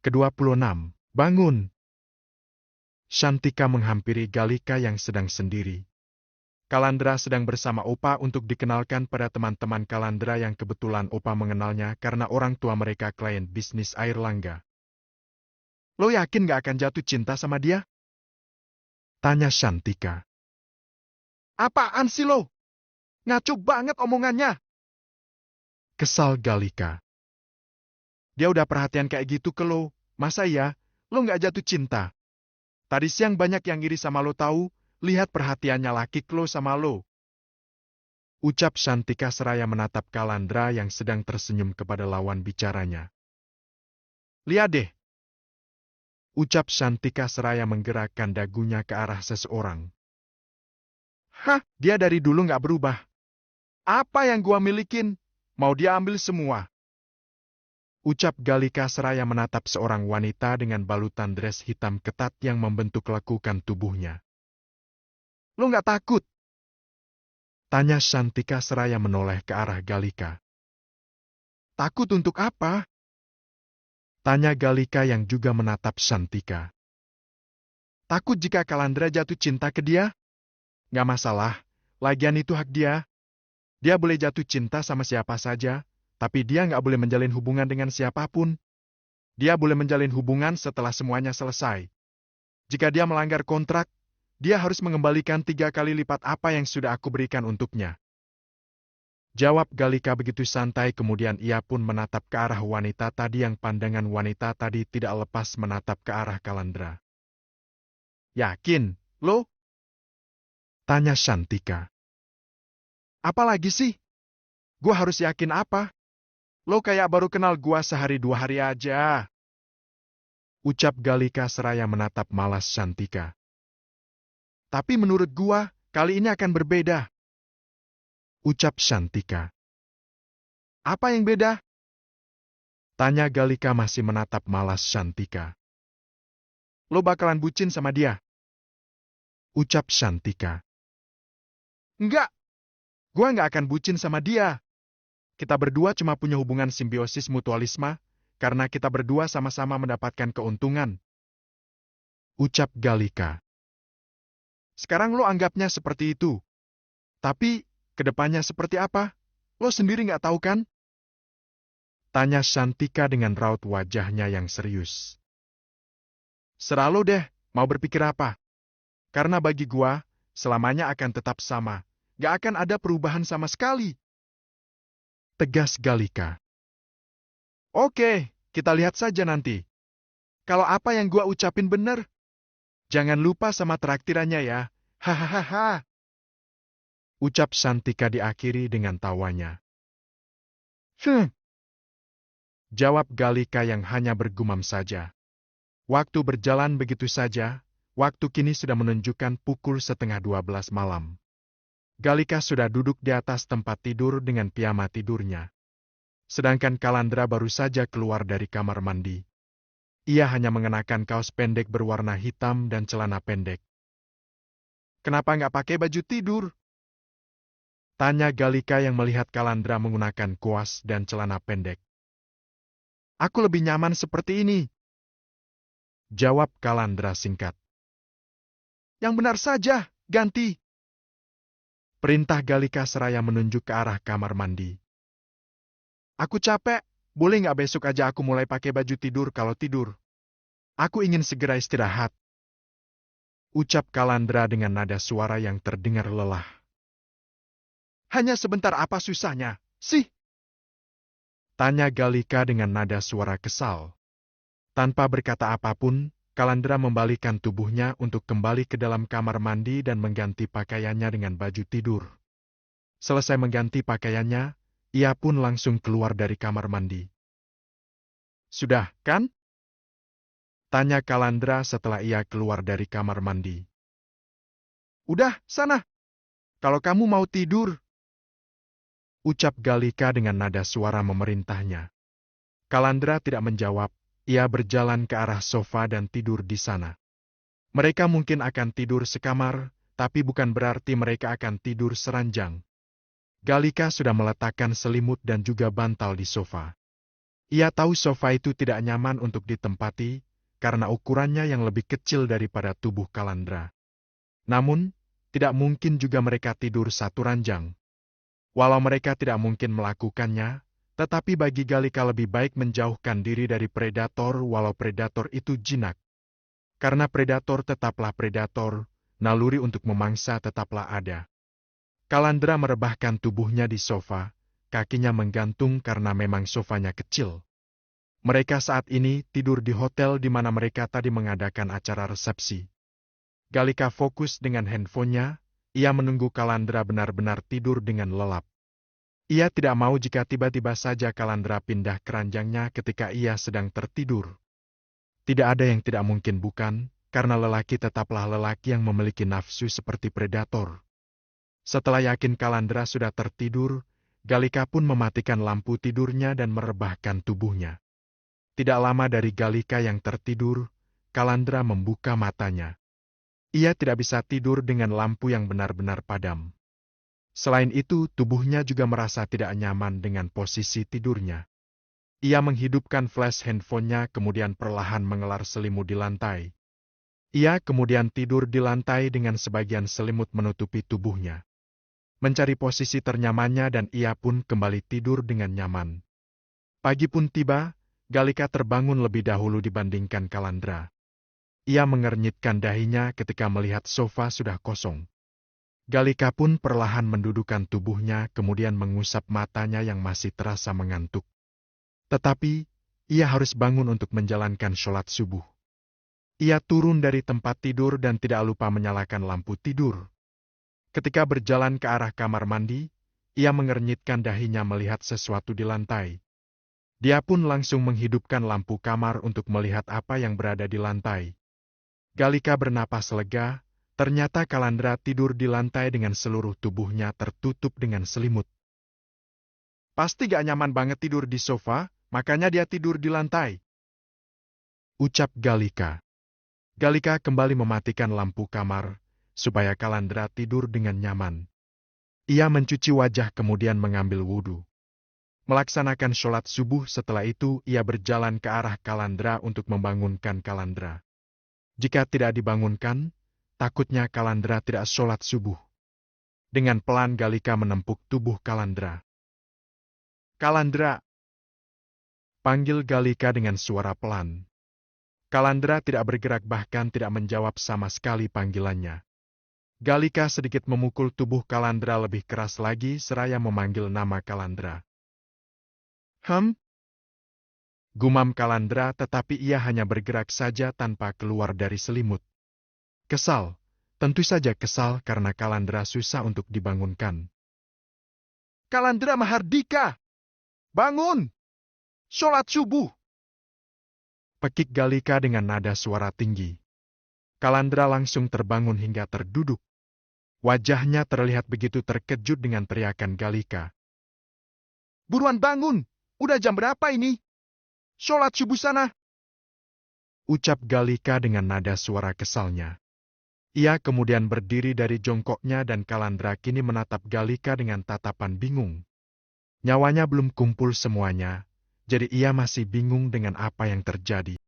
Ke-26. Bangun! Shantika menghampiri Galika yang sedang sendiri. Kalandra sedang bersama Opa untuk dikenalkan pada teman-teman Kalandra yang kebetulan Opa mengenalnya karena orang tua mereka klien bisnis air langga. Lo yakin gak akan jatuh cinta sama dia? Tanya Shantika. Apaan sih lo? Ngaco banget omongannya. Kesal Galika. Dia udah perhatian kayak gitu ke lo, masa iya, lo gak jatuh cinta? Tadi siang banyak yang iri sama lo tahu, lihat perhatiannya laki lo sama lo. Ucap Shantika seraya menatap Kalandra yang sedang tersenyum kepada lawan bicaranya. Lihat deh. Ucap Shantika seraya menggerakkan dagunya ke arah seseorang. Hah, dia dari dulu gak berubah. Apa yang gua milikin, mau dia ambil semua. Ucap Galika seraya menatap seorang wanita dengan balutan dress hitam ketat yang membentuk lekukan tubuhnya. Lo gak takut? Tanya Shantika seraya menoleh ke arah Galika. Takut untuk apa? Tanya Galika yang juga menatap Shantika. Takut jika Kalandra jatuh cinta ke dia? Gak masalah, lagian itu hak dia. Dia boleh jatuh cinta sama siapa saja, tapi dia gak boleh menjalin hubungan dengan siapapun. Dia boleh menjalin hubungan setelah semuanya selesai. Jika dia melanggar kontrak, dia harus mengembalikan 3 kali lipat apa yang sudah aku berikan untuknya. Jawab Galika begitu santai, kemudian ia pun menatap ke arah wanita tadi yang pandangan wanita tadi tidak lepas menatap ke arah Kalandra. Yakin, lo? Tanya Shantika. Apalagi sih? Gua harus yakin apa? Lo kayak baru kenal gua sehari 2 hari aja. Ucap Galika seraya menatap malas Shantika. Tapi menurut gua, kali ini akan berbeda. Ucap Shantika. Apa yang beda? Tanya Galika masih menatap malas Shantika. Lo bakalan bucin sama dia. Ucap Shantika. Enggak, gua nggak akan bucin sama dia. Kita berdua cuma punya hubungan simbiosis mutualisme, karena kita berdua sama-sama mendapatkan keuntungan. Ucap Galika. Sekarang lo anggapnya seperti itu. Tapi, kedepannya seperti apa? Lo sendiri nggak tahu kan? Tanya Shantika dengan raut wajahnya yang serius. Serah lo deh, mau berpikir apa? Karena bagi gua, selamanya akan tetap sama. Gak akan ada perubahan sama sekali. Tegas Galika. Oke, kita lihat saja nanti. Kalau apa yang gua ucapin bener, jangan lupa sama traktirannya ya. Hahaha. Ucap Shantika diakhiri dengan tawanya. Jawab Galika yang hanya bergumam saja. Waktu berjalan begitu saja, waktu kini sudah menunjukkan pukul 11:30 malam. Galika sudah duduk di atas tempat tidur dengan piyama tidurnya. Sedangkan Kalandra baru saja keluar dari kamar mandi. Ia hanya mengenakan kaos pendek berwarna hitam dan celana pendek. Kenapa nggak pakai baju tidur? Tanya Galika yang melihat Kalandra menggunakan kaos dan celana pendek. Aku lebih nyaman seperti ini. Jawab Kalandra singkat. Yang benar saja, ganti. Perintah Galika seraya menunjuk ke arah kamar mandi. Aku capek, boleh nggak besok aja aku mulai pakai baju tidur kalau tidur? Aku ingin segera istirahat. Ucap Kalandra dengan nada suara yang terdengar lelah. Hanya sebentar apa susahnya, sih? Tanya Galika dengan nada suara kesal. Tanpa berkata apapun, Kalandra membalikkan tubuhnya untuk kembali ke dalam kamar mandi dan mengganti pakaiannya dengan baju tidur. Selesai mengganti pakaiannya, ia pun langsung keluar dari kamar mandi. Sudah, kan? Tanya Kalandra setelah ia keluar dari kamar mandi. Udah, sana. Kalau kamu mau tidur. Ucap Galika dengan nada suara memerintahnya. Kalandra tidak menjawab. Ia berjalan ke arah sofa dan tidur di sana. Mereka mungkin akan tidur sekamar, tapi bukan berarti mereka akan tidur seranjang. Galika sudah meletakkan selimut dan juga bantal di sofa. Ia tahu sofa itu tidak nyaman untuk ditempati, karena ukurannya yang lebih kecil daripada tubuh Kalandra. Namun, tidak mungkin juga mereka tidur satu ranjang. Walau mereka tidak mungkin melakukannya, tetapi bagi Galika lebih baik menjauhkan diri dari predator walau predator itu jinak. Karena predator tetaplah predator, naluri untuk memangsa tetaplah ada. Kalandra merebahkan tubuhnya di sofa, kakinya menggantung karena memang sofanya kecil. Mereka saat ini tidur di hotel di mana mereka tadi mengadakan acara resepsi. Galika fokus dengan handphonenya, ia menunggu Kalandra benar-benar tidur dengan lelap. Ia tidak mau jika tiba-tiba saja Kalandra pindah keranjangnya ketika ia sedang tertidur. Tidak ada yang tidak mungkin bukan, karena lelaki tetaplah lelaki yang memiliki nafsu seperti predator. Setelah yakin Kalandra sudah tertidur, Galika pun mematikan lampu tidurnya dan merebahkan tubuhnya. Tidak lama dari Galika yang tertidur, Kalandra membuka matanya. Ia tidak bisa tidur dengan lampu yang benar-benar padam. Selain itu, tubuhnya juga merasa tidak nyaman dengan posisi tidurnya. Ia menghidupkan flash handphonenya kemudian perlahan mengelar selimut di lantai. Ia kemudian tidur di lantai dengan sebagian selimut menutupi tubuhnya. Mencari posisi ternyamannya dan ia pun kembali tidur dengan nyaman. Pagi pun tiba, Galika terbangun lebih dahulu dibandingkan Kalandra. Ia mengernyitkan dahinya ketika melihat sofa sudah kosong. Galika pun perlahan mendudukkan tubuhnya kemudian mengusap matanya yang masih terasa mengantuk. Tetapi, ia harus bangun untuk menjalankan sholat subuh. Ia turun dari tempat tidur dan tidak lupa menyalakan lampu tidur. Ketika berjalan ke arah kamar mandi, ia mengernyitkan dahinya melihat sesuatu di lantai. Dia pun langsung menghidupkan lampu kamar untuk melihat apa yang berada di lantai. Galika bernapas lega. Ternyata Kalandra tidur di lantai dengan seluruh tubuhnya tertutup dengan selimut. Pasti gak nyaman banget tidur di sofa, makanya dia tidur di lantai, ucap Galika. Galika kembali mematikan lampu kamar, supaya Kalandra tidur dengan nyaman. Ia mencuci wajah kemudian mengambil wudhu. Melaksanakan sholat subuh setelah itu ia berjalan ke arah Kalandra untuk membangunkan Kalandra. Jika tidak dibangunkan, takutnya Kalandra tidak sholat subuh. Dengan pelan Galika menempuk tubuh Kalandra. Kalandra! Panggil Galika dengan suara pelan. Kalandra tidak bergerak bahkan tidak menjawab sama sekali panggilannya. Galika sedikit memukul tubuh Kalandra lebih keras lagi seraya memanggil nama Kalandra. Gumam Kalandra tetapi ia hanya bergerak saja tanpa keluar dari selimut. Kesal, tentu saja kesal karena Kalandra susah untuk dibangunkan. Kalandra Mahardika! Bangun! Sholat subuh! Pekik Galika dengan nada suara tinggi. Kalandra langsung terbangun hingga terduduk. Wajahnya terlihat begitu terkejut dengan teriakan Galika. Buruan bangun! Udah jam berapa ini? Sholat subuh sana! Ucap Galika dengan nada suara kesalnya. Ia kemudian berdiri dari jongkoknya dan Kalandra kini menatap Galika dengan tatapan bingung. Nyawanya belum kumpul semuanya, jadi ia masih bingung dengan apa yang terjadi.